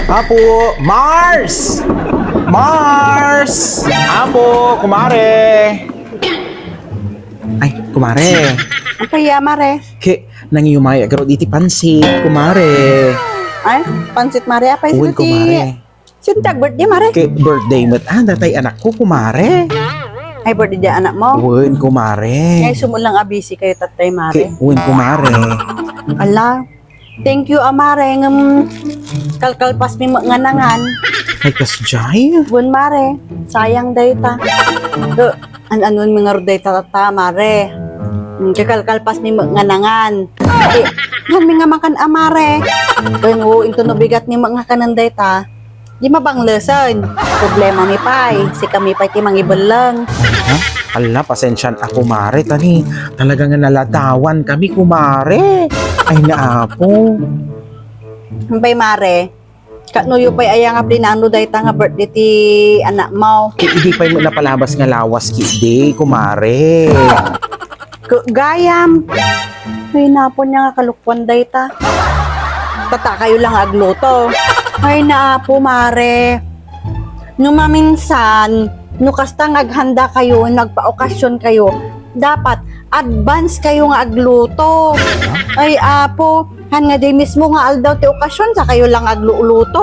Apo, Mars! Mars! Apo, kumare! Ay, kumare. Ang kaya, mare? Nangiyumay agaro diti pansit, kumare. Ay, pansit, mare. Apay Uwin, sino ti... kumare. Sino tag birthday, mare? Birthday mo't datay anak ko, kumare. Ay, birthday di anak mo? Uwin, kumare. Ay, sumulang abisi kayo, tatay, mare. Uwin, kumare. Ala, thank you, amare. Ng kalkalpas mi nga nangan. Ay, kasjay. Bun, mare. Sayang day ta. An-anon mi nga ruday tata, mare. Kakalkalpas mi nga nangan. Yan mi nga makan amare. Kaya into no bigat ni mga kananday ta. Di mabang lesson. Problema mi pay. Si kami pay ti mangibalang. Ha? Ala, pasensyan ako, kumare. Tani, talaga nga nalatawan kami, kumare. Ay, naapo. Bay, mare. Kanuyo pay aya nga plinano day ta nga birthday ti anak mo. Hindi pa mo napalabas nga lawas, kidi, kumare. Gayam. Ay, napon niya nga kalukwan day ta. Tata kayo lang agluto. Ay, naapo, mare. Numaminsan, nukasta aghanda kayo, nagpa-okasyon kayo, dapat advance kayo nga agluto. Ay, apo, han nga day mismo nga aldaw ti okasyon, sa kayo lang agluluto.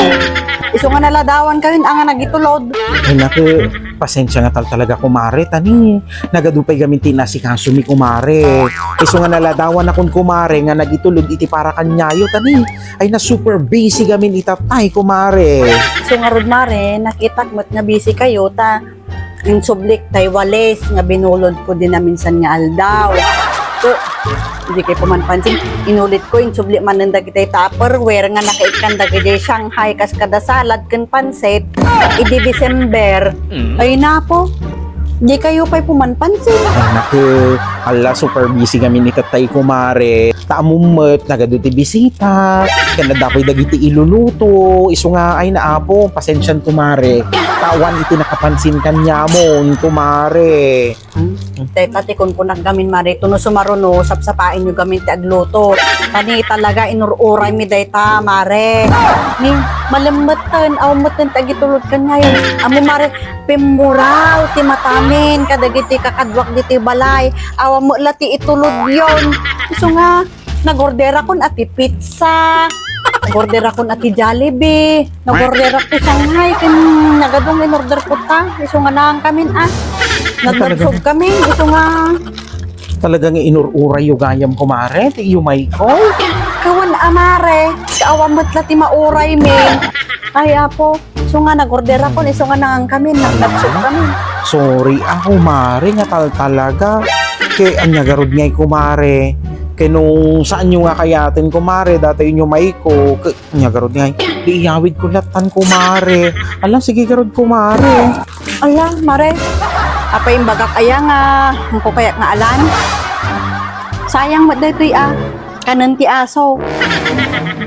Iso nga naladawan kayo, ang nga nagitulod. Ay, naku, pasensya nga talaga, kumare. Tani, nagadupay gaminti na si kaso mi, kumare. Iso nga naladawan akong, kumare, nga nagitulod iti para kanyayo. Tani, ay na super busy gamin itatay, kumare. So nga rod, mare, nakitak mo't nga busy kayo, ta yung sublik tay wales nga binulod ko din na minsan nga aldaw. So, hindi kayo pumanpansin, inulit ko yung sublik mananda kitay Tupperware nga nakaikan dagay Shanghai kas kada salad kan pansit idi December. Ay na po, di kayo pa'y pumanpansin. Ay, naku, ala, super busy gamin itatay, kumare. Taamumot, nagaduti bisita. Kaya dapoy dagiti iluluto. Iso nga ay naapo, pasensyan, kumare. Tawan iti nakapansin kanya mo, kumare. Tati kun naggamin, mare, tuno sumaruno, sapsapain nyo gamin ti agluto. Tani talaga inururay mi dayta, mare. Ni malamatan, awmatan tagitulod kanya yun. Amo, mare, pimuraw ti matamin, kadagiti kakadwak diti balay. Awa mo lati itulod yon. So nga, nagordera kon ati pizza, nagordera kon ati Jollibee, nagordera ti Shanghai, kin nagadong in-order ko ta. Iso nga nang kamin nagdagsog kami, iso nga. Talagang inururay yung gayam, kumare. Ti umay ko. Kawan amare, kaawa mo't lati mauray min. Ay apo, iso nga nagordera kon, iso nga nang kami, nagdagsog kami. Sorry ako, mare, nga talaga. Kaya anyagarod nga'y, kumare. Kaya nung saan nyo nga kayatin, kumare, dati yung may ko, anyagarod nga'y, di iyawid ko latan, kumare. Alam, sige garod, kumare. Ala, mare, apa yung bagak aya nga, ko kaya nga alan. Sayang mo daytoy kanan ti aso.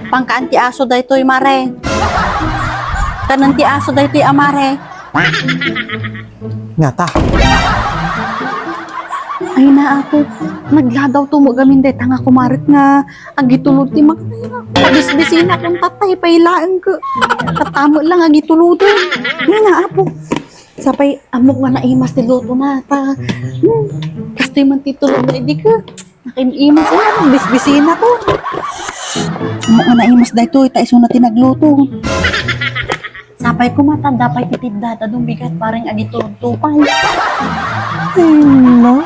Pangkaan ti aso daytoy, mare. Kanan ti aso daytoy, mare. Nga ta. Ay na ako, nagladaw tumugamin day tanga kumarit nga agitulod ti magpira. Pabisbisina kung tatay pailaan ko. Katamo lang agitulod. Ay na ako. Sapay amok nga naimas ti luto na ta. Kastoy man titulod na hindi ka. Nakimimas na, bisbisina ko. Amok nga naimas day to, itaiso na tinagluto. Sapay ko matanda pa'y titidada dong bigat parang agitulod tupay. Ay, na.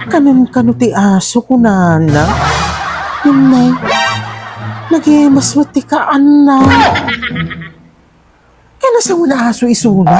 Kanon ti aso ko, nana. Yun, nag-imas mati ka, anak. Kaya nasa mo na aso isuna?